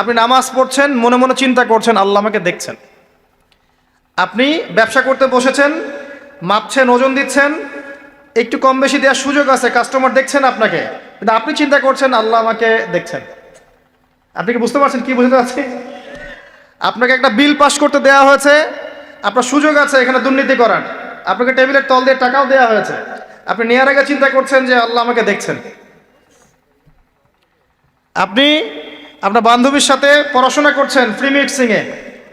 আপনি নামাজ পড়ছেন, মনে মনে চিন্তা করছেন আল্লাহ আমাকে দেখছেন। আপনি ব্যবসা করতে বসেছেন, মাপছেন, ওজন দিচ্ছেন, একটু কম বেশি দেওয়ার সুযোগ আছে, কাস্টমার দেখছেন আপনাকে, কিন্তু আপনি চিন্তা করছেন আল্লাহ আমাকে দেখছেন। আপনি কি বুঝতে পারছেন কি বুঝতে পারছি? আপনাকে একটা বিল পাস করতে দেওয়া হয়েছে, আপনার সুযোগ আছে এখানে দুর্নীতি করার, আপনাকে টেবিলের তল দিয়ে টাকাও দেওয়া হয়েছে, আপনি নেওয়ার আগে চিন্তা করছেন যে আল্লাহ আমাকে দেখছেন। আপনি আপনার বান্ধবীর সাথে পড়াশোনা করছেন ফ্রি মিক্সিংয়ে,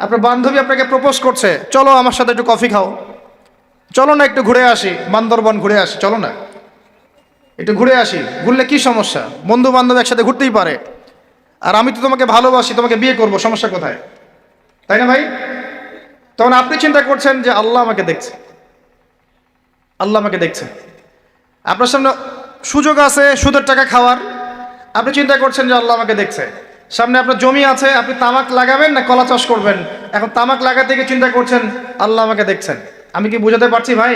আপনার বান্ধবী আপনাকে প্রপোজ করছে, চলো আমার সাথে একটু কফি খাও, চলো না একটু ঘুরে আসি, বান্দরবন ঘুরে আসি, চলো না একটু ঘুরে আসি। ঘুরলে কি সমস্যা? বন্ধু বান্ধব একসাথে ঘুরতেই পারে, আর আমি তো তোমাকে ভালোবাসি, তোমাকে বিয়ে করব, সমস্যা কোথায়? তাই না ভাই? তখন আপনি চিন্তা করছেন যে আল্লাহ আমাকে দেখছে, আল্লাহ আমাকে দেখছে। আপনার সামনে সুযোগ আছে সুদের টাকা খাওয়ার, আপনি চিন্তা করছেন যে আল্লাহ আমাকে দেখছে। সামনে আপনার জমি আছে, আপনি তামাক লাগাবেন না কলা চাষ করবেন, এখন তামাক লাগাতে গিয়ে চিন্তা করছেন আল্লাহ আমাকে দেখছেন। আমি কি বুঝাতে পারছি ভাই?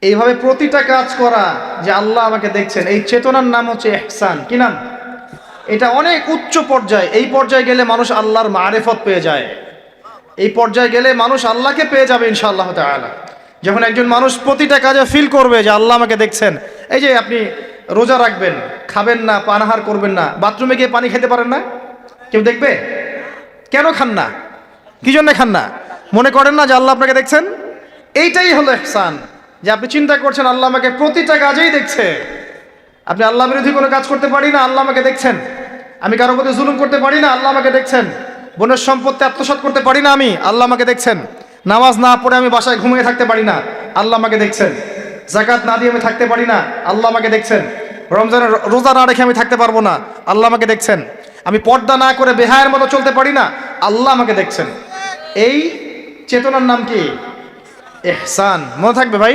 এইভাবে প্রতিটা কাজ করা যে আল্লাহ আমাকে দেখছেন, এই চেতনার নাম হচ্ছে ইহসান। কি নাম? এটা অনেক উচ্চ পর্যায়ে। এই পর্যায়ে গেলে মানুষ আল্লাহর মারেফত পেয়ে যায়, এই পর্যায়ে গেলে মানুষ আল্লাহকে পেয়ে যাবে ইনশাআল্লাহ তাআলা। যখন একজন মানুষ প্রতিটা কাজে ফিল করবে যে আল্লাহ আমাকে দেখছেন। এই যে আপনি রোজা রাখবেন, খাবেন না, পানাহার করবেন না, বাথরুমে গিয়ে পানি খেতে পারেন না, কেউ দেখবে? কেন খান না? কি জন্য খান না? মনে করেন না যে আল্লাহ আপনাকে দেখছেন? এইটাই হলো ইহসান, যে আপনি চিন্তা করছেন আল্লাহ আমাকে প্রতিটা কাজেই দেখছে। আপনি আল্লাহ বিরোধী কোনো কাজ করতে পারি না, আল্লাহ আমাকে দেখছেন। আমি কারো প্রতি জুলুম করতে পারি না, আল্লাহ আমাকে দেখছেন। বোনের সম্পত্তি আত্মসাৎ করতে পারি না আমি, আল্লাহ আমাকে দেখছেন। নামাজ না পড়ে আমি বাসায় ঘুমিয়ে থাকতে পারি না, আল্লাহ আমাকে দেখছেন। যাকাত না দিয়ে আমি থাকতে পারি না, আল্লাহ আমাকে দেখছেন। রমজানের রোজা না রেখে আমি থাকতে পারবো না, আল্লাহ আমাকে দেখছেন। আমি পর্দা না করে বেহায়ের মতো চলতে পারি না, আল্লাহ আমাকে দেখছেন। এই চেতনার নাম কি? ইহসান। মনে থাকবে ভাই।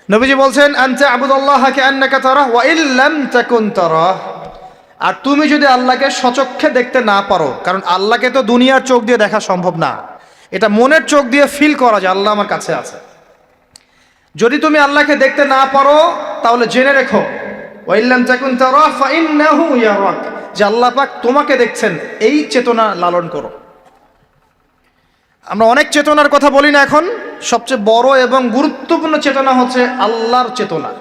নবীজি বলছেন আনতা আবুদুল্লাহ কান্নাকা তারাহ ওয়া ইল্লাম তাকুন তারাহ। আর তুমি যদি আল্লাহকে সচক্ষে দেখতে না পারো, কারণ আল্লাহকে তো দুনিয়ার চোখ দিয়ে দেখা সম্ভব না, এটা মনের চোখ দিয়ে ফিল করা যে আল্লাহ আমার কাছে আছে। যদি তুমি আল্লাহকে দেখতে না পারো তাহলে জেনে রেখো ওয়া ইল্লাম তাকুন তারাহ ফাইন্নাহু ইয়ারাক, যে আল্লাহ পাক তোমাকে দেখছেন। এই চেতনা লালন করো। আমরা অনেক চেতনার কথা বলি না এখন, সবচেয়ে বড় এবং গুরুত্বপূর্ণ চেতনা হচ্ছে আল্লাহর চেতনা,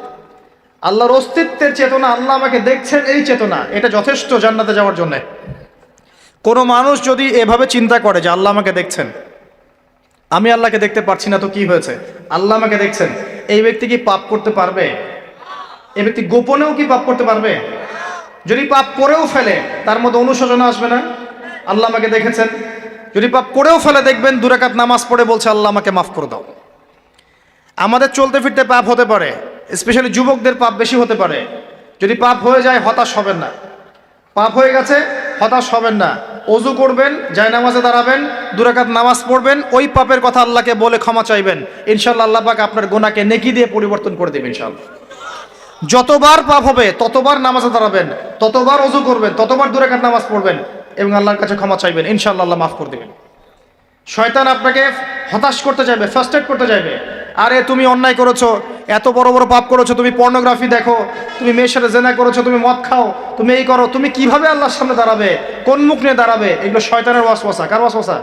আল্লাহর অস্তিত্বের চেতনা। আল্লাহ আমাকে দেখছেন, এই চেতনা, এটা যথেষ্ট জান্নাতে যাওয়ার জন্য। কোনো মানুষ যদি এভাবে চিন্তা করে যে আল্লাহ আমাকে দেখছেন, আমি আল্লাহকে দেখতে পারছি না, তো কি হয়েছে, আল্লাহ আমাকে দেখছেন, এই ব্যক্তি কি পাপ করতে পারবে? এই ব্যক্তি গোপনেও কি পাপ করতে পারবে? যদি পাপ করেও ফেলে তার মধ্যে অনুশোচনা আসবে না? আল্লাহ আমাকে দেখেছেন। যদি পাপ করেও ফেলে দেখবেন 2 রাকাত নামাজ পড়ে বলছে আল্লাহ আমাকে মাফ করে দাও। আমাদের চলতে ফিরতে পাপ হতে পারে, স্পেশালি যুবকদের পাপ বেশি হতে পারে। যদি পাপ হয়ে যায় হতাশ হবেন না, পাপ হয়ে গেছে হতাশ হবেন না। অজু করবেন, জায়নামাজে দাঁড়াবেন, 2 রাকাত নামাজ পড়বেন, ওই পাপের কথা আল্লাহকে বলে ক্ষমা চাইবেন, ইনশাআল্লাহ আল্লাহ পাক আপনার গুনাহকে নেকি দিয়ে পরিবর্তন করে দেবেন ইনশাআল্লাহ। যতবার পাপ হবে ততবার নামাজে দাঁড়াবেন, ততবার অজু করবেন, ততবার 2 রাকাত নামাজ পড়বেন এবং আল্লাহর কাছে ক্ষমা চাইবেন, ইনশাআল্লাহ আল্লাহ মাফ করে দেবেন। শয়তান আপনাকে হতাশ করতে চাইবে, ফার্স্ট্রেট করতে চাইবে। আরে তুমি অন্যায় করেছো, এত বড় বড় পাপ করেছো, তুমি পর্নোগ্রাফি দেখো, তুমি মেয়ের সাথে জেনা করেছো, তুমি মদ খাও, তুমি এই করো, তুমি কিভাবে আল্লাহর সামনে দাঁড়াবে, কোন মুখ নিয়ে দাঁড়াবে? এগুলো শয়তানের ওয়াসওয়াসা। কার ওয়াসওয়াসা?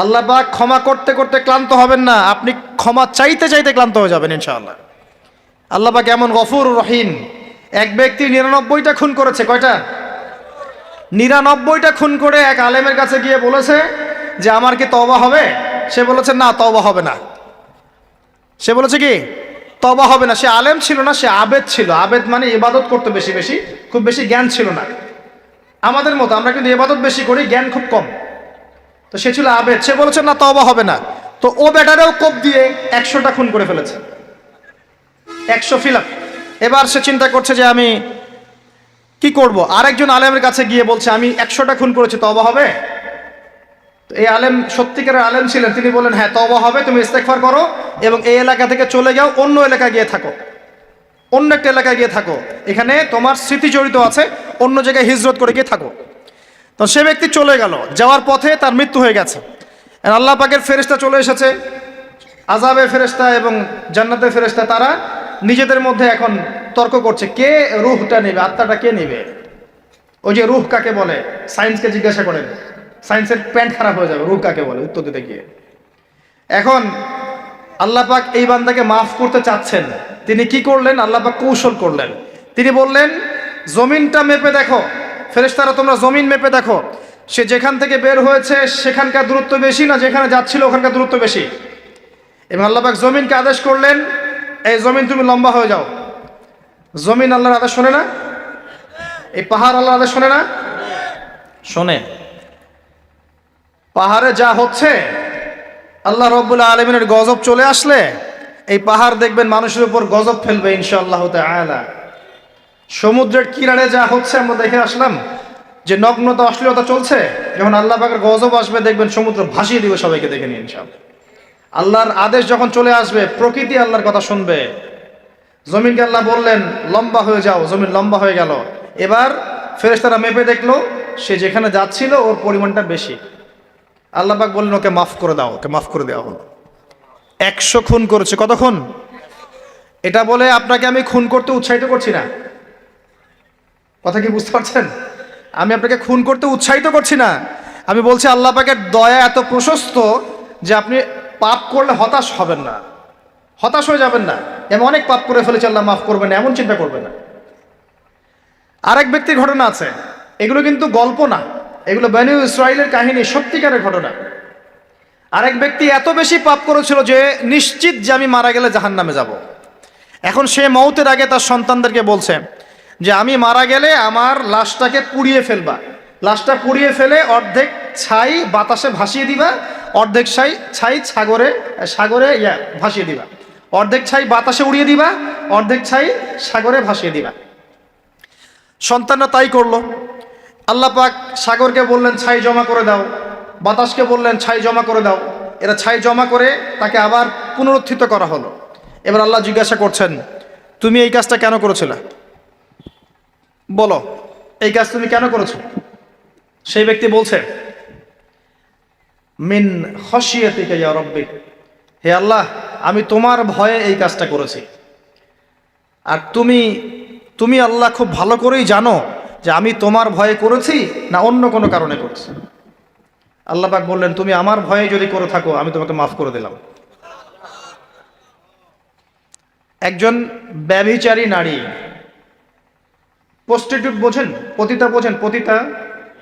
আল্লাহ পাক ক্ষমা করতে করতে ক্লান্ত হবেন না, আপনি ক্ষমা চাইতে চাইতে ক্লান্ত হয়ে যাবেন ইনশাআল্লাহ। আল্লাহ পাক এমন গফুর রহিম। এক ব্যক্তি 99টা খুন করেছে। কয়টা? 99টা খুন করে এক আলেমের কাছে গিয়ে বলেছে যে আমার কি তওবা হবে? সে বলেছে না, তওবা হবে না। সে বলেছে কি? তওবা হবে না। সে আলেম ছিল না, সে আবেদ ছিল। আবেদ মানে ইবাদত করতে বেশি বেশি, খুব বেশি জ্ঞান ছিল না। আমাদের মতো আমরা কিন্তু ইবাদত বেশি করি, জ্ঞান খুব কম। তো সে ছিল আবেদ, সে বলেছে না, তওবা হবে না। তো ও বেটারেও কোপ দিয়ে 100টা খুন করে ফেলেছে, 100 ফিলাপ। এবার সে চিন্তা করছে যে আমি কি করব। আরেকজন আলেমের কাছে গিয়ে বলছে আমি 100টা খুন করেছি, তওবা হবে? তো এই আলেম সত্যিকারের আলেম ছিলেন, তিনি বলেন হ্যাঁ তওবা হবে, তুমি ইস্তেগফার করো এবং এই এলাকা থেকে চলে যাও, অন্য এলাকায় গিয়ে থাকো, অন্য একটা এলাকায় গিয়ে থাকো, এখানে তোমার স্মৃতি জড়িত আছে, অন্য জায়গায় হিজরত করে গিয়ে থাকো। তো সে ব্যক্তি চলে গেল, যাওয়ার পথে তার মৃত্যু হয়ে গেছে। আল্লাহ পাকের ফেরেশতা চলে এসেছে, আযাবের ফেরেশতা এবং জান্নাতের ফেরেশতা, তারা নিজেদের মধ্যে এখন তর্ক করছে কে রূহটা নেবে, আত্মাটা কে নেবে। ওই যে রুহ কাকে বলে, সায়েন্সকে জিজ্ঞাসা করেন, সায়েন্সের প্যান্ট খারাপ হয়ে যাবে রুহ কাকে বলে উত্তর দিতে গিয়ে। এখন আল্লাহ পাক এই বান্দাকে মাফ করতে চাচ্ছেন, তিনি কি করলেন? আল্লাহ পাক কৌশল করলেন। তিনি বললেন, জমিনটা মেপে দেখো, ফেরেশতারা তোমরা জমিন মেপে দেখো, সে যেখান থেকে বের হয়েছে সেখানকার দূরত্ব বেশি না যেখানে যাচ্ছিল ওখানকার দূরত্ব বেশি। এবং আল্লাহ পাক জমিনকে আদেশ করলেন, এই জমিন তুমি লম্বা হয়ে যাও। জমিন আল্লাহর আদেশ শোনে না? এই পাহাড় আল্লাহর আদেশ শোনে না? শোনে। পাহাড়ে যা হচ্ছে, আল্লাহ রাব্বুল আলামিনের গজব চলে আসলে এই পাহাড় দেখবেন মানুষের উপর গজব ফেলবে ইনশাআল্লাহ তাআলা। সমুদ্রের কিনারে যা হচ্ছে আমরা দেখে আসলাম, যে নগ্নতা অশ্লীলতা চলছে, যখন আল্লাহ পাকের গজব আসবে দেখবেন সমুদ্র ভাসিয়ে দিবে সবাইকে, দেখে নিন ইনশাআল্লাহ। আল্লাহর আদেশ যখন চলে আসবে প্রকৃতি আল্লাহর কথা শুনবে। জমিনকে আল্লাহ বললেন লম্বা হয়ে যাও, জমিন লম্বা হয়ে গেল। এবার ফেরেশতারা মেপে দেখলো সে যেখানে যাচ্ছিল ওর পরিমাণটা বেশি। আল্লাহ পাক বললেন ওকে মাফ করে দাও, ওকে মাফ করে দেওয়া হলো। 100 খুন করেছে। কত খুন? এটা বলে আপনাকে আমি খুন করতে উৎসাহিত করছি না, কথা কি বুঝতে পারছেন? আমি আপনাকে খুন করতে উৎসাহিত করছি না। আমি বলছি আল্লাহ পাকের দয়া এত প্রশস্ত যে আপনি পাপ করলে হতাশ হবেন না, হতাশ হয়ে যাবেন না। আমি অনেক পাপ করে ফেলেছি, আল্লাহ মাফ করবেন না, এমন চিন্তা করবেন না। আরেক ব্যক্তির ঘটনা আছে, এগুলো কিন্তু গল্প না, এগুলো বনী ইসরাইলের কাহিনী, সত্যিকারের ঘটনা। আরেক ব্যক্তি এত বেশি পাপ করেছিল যে নিশ্চিত যে আমি মারা গেলে জাহান্নামে যাব। এখন সে মওতের আগে তার সন্তানদেরকে বলছে যে আমি মারা গেলে আমার লাশটাকে পুড়িয়ে ফেলবা, লাশটা পুড়িয়ে ফেলে অর্ধেক ছাই বাতাসে ভাসিয়ে দিবা, অর্ধেক ছাই সাগরে ভাসিয়ে দিবা, অর্ধেক ছাই বাতাসে উড়িয়ে দিবা, অর্ধেক ছাই সাগরে ভাসিয়ে দিবা। সন্তানরা তাই করলো। আল্লাহ পাক সাগরকে বললেন ছাই জমা করে দাও, বাতাসকে বললেন ছাই জমা করে দাও। এরা ছাই জমা করে তাকে আবার পুনরুত্থিত করা হলো। এবার আল্লাহ জিজ্ঞাসা করছেন, তুমি এই কাজটা কেন করেছিলে? বলো, এই কাজ তুমি কেন করেছো? সেই ব্যক্তি বলছে, মিন খশিয়াতিকা ইয়া রাব্বি, হে আল্লাহ আমি তোমার ভয়ে এই কাজটা করেছি। আর তুমি আল্লাহ খুব ভালো করেই জানো যে আমি তোমার ভয়ে করেছি না অন্য কোনো কারণে করেছি। আল্লাহ পাক বললেন, তুমি আমার ভয়ে যদি করে থাকো আমি তোমাকে মাফ করে দিলাম। একজন ব্যভিচারী নারী, প্রস্টিটিউট বোঝেন? পতিতা বোঝেন? পতিতা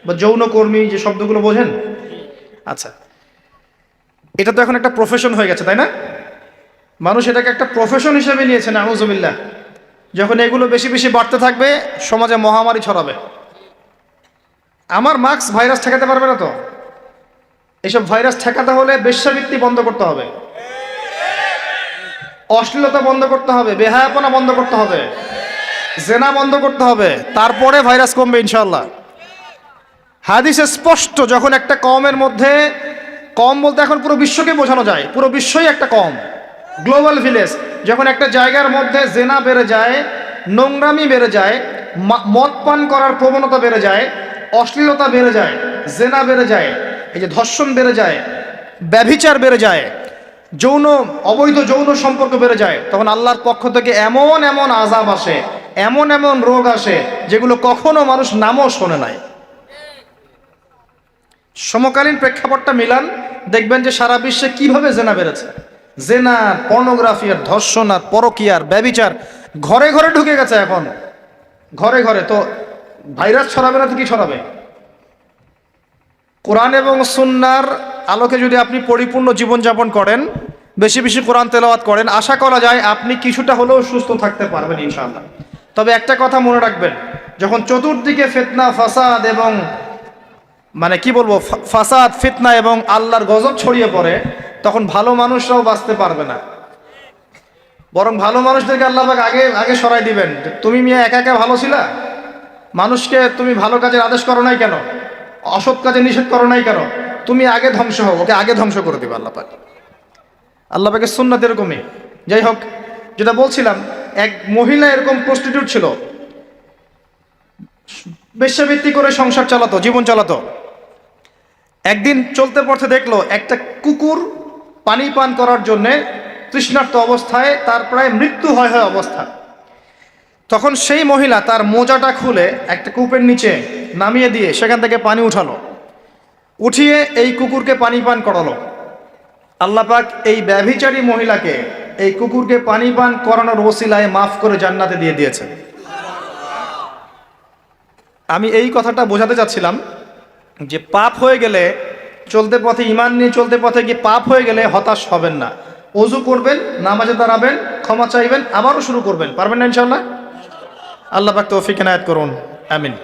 বা যৌনকর্মী যে শব্দগুলো বোঝেন? আচ্ছা, এটা তো এখন একটা প্রফেশন হয়ে গেছে, তাই না? মানুষ এটাকে একটা প্রফেশন হিসেবে নিয়েছে, নাউজুবিল্লাহ। যখন এগুলো বেশি বেশি বাড়তে থাকবে সমাজে মহামারী ছড়াবে। আমার মাস্ক ভাইরাস ঠেকাতে পারবে না তো। এইসব ভাইরাস ঠেকাতে হলে বেশ্যাবৃত্তি বন্ধ করতে হবে, অশ্লীলতা বন্ধ করতে হবে, বেহায়াপনা বন্ধ করতে হবে, জেনা বন্ধ করতে হবে, তারপরে ভাইরাস কমবে ইনশাআল্লাহ। হাদিসে স্পষ্ট, যখন একটা কওমের মধ্যে, কম বলতে এখন পুরো বিশ্বকে বোঝানো যায়, পুরো বিশ্বই একটা কম, গ্লোবাল ভিলেজ। যখন একটা জায়গার মধ্যে জেনা বেড়ে যায়, নোংরামি বেড়ে যায়, মদ পান করার প্রবণতা বেড়ে যায়, অশ্লীলতা বেড়ে যায়, জেনা বেড়ে যায়, এই যে ধর্ষণ বেড়ে যায়, ব্যভিচার বেড়ে যায়, অবৈধ যৌন সম্পর্ক বেড়ে যায়, তখন আল্লাহর পক্ষ থেকে এমন এমন আযাব আসে, এমন এমন রোগ আসে যেগুলো কখনো মানুষ নামও শোনে নাই। সমকালীন প্রেক্ষাপটটা মিলান, দেখবেন যে সারা বিশ্বে কিভাবে জেনা বেড়েছে। জেনা, পর্নোগ্রাফি, আর ধর্ষণ, আর পরকীয়ার, ব্যভিচার ঘরে ঘরে ঢুকে গেছে। এখন ঘরে ঘরে তো ভাইরাস ছড়াবে না তো কি ছড়াবে? কোরআন এবং সুন্নাহর আলোকে যদি আপনি পরিপূর্ণ জীবনযাপন করেন, বেশি বেশি কোরআন তেলাওয়াত করেন, আশা করা যায় আপনি কিছুটা হলেও সুস্থ থাকতে পারবেন ইনশাআল্লাহ। তবে একটা কথা মনে রাখবেন, যখন চতুর্দিকে ফিতনা, ফাসাদ এবং ফাসাদ, ফিতনা এবং আল্লাহর গজব ছড়িয়ে পড়ে, তখন ভালো মানুষরাও বাঁচতে পারবে না। বরং ভালো মানুষদেরকে আল্লাহ পাক আগে সরাই দিবেন। তুমি মিয়া একা একা ভালো ছিলা, মানুষকে তুমি ভালো কাজের আদেশ করো নাই কেন, অসৎ কাজে নিষেধ করো নাই কেন, তুমি আগে ধ্বংস হও, ওকে আগে ধ্বংস করে দিবে আল্লাহ পাক। আল্লাহ পাকের সুন্নাত এরকমই। যাই হোক, যেটা বলছিলাম, এক মহিলা এরকম প্রস্টিটিউট ছিল, বেশ্যাবৃত্তি করে সংসার চালাতো, জীবন চালাতো। একদিন চলতে পথে দেখলো একটা কুকুর পানি পান করার জন্যে তৃষ্ণার্ত অবস্থায়, তার প্রায় মৃত্যু হয় অবস্থা। তখন সেই মহিলা তার মোজাটা খুলে একটা কূপের নিচে নামিয়ে দিয়ে সেখান থেকে পানি উঠালো, উঠিয়ে এই কুকুরকে পানি পান করালো। আল্লাহ পাক এই ব্যভিচারী মহিলাকে এই কুকুরকে পানি পান করানোর ওসিলায় মাফ করে জান্নাতে দিয়ে দিয়েছে। আমি এই কথাটা বোঝাতে চাচ্ছিলাম যে পাপ হয়ে গেলে, চলতে পথে ঈমান নিয়ে চলতে পথে গিয়ে পাপ হয়ে গেলে হতাশ হবেন না। ওযু করবেন, নামাজে দাঁড়াবেন, ক্ষমা চাইবেন, আবারও শুরু করবেন। পারবেন না ইনশাআল্লাহ? আল্লাহ পাক তৌফিক এনায়েত করুন, আমিন।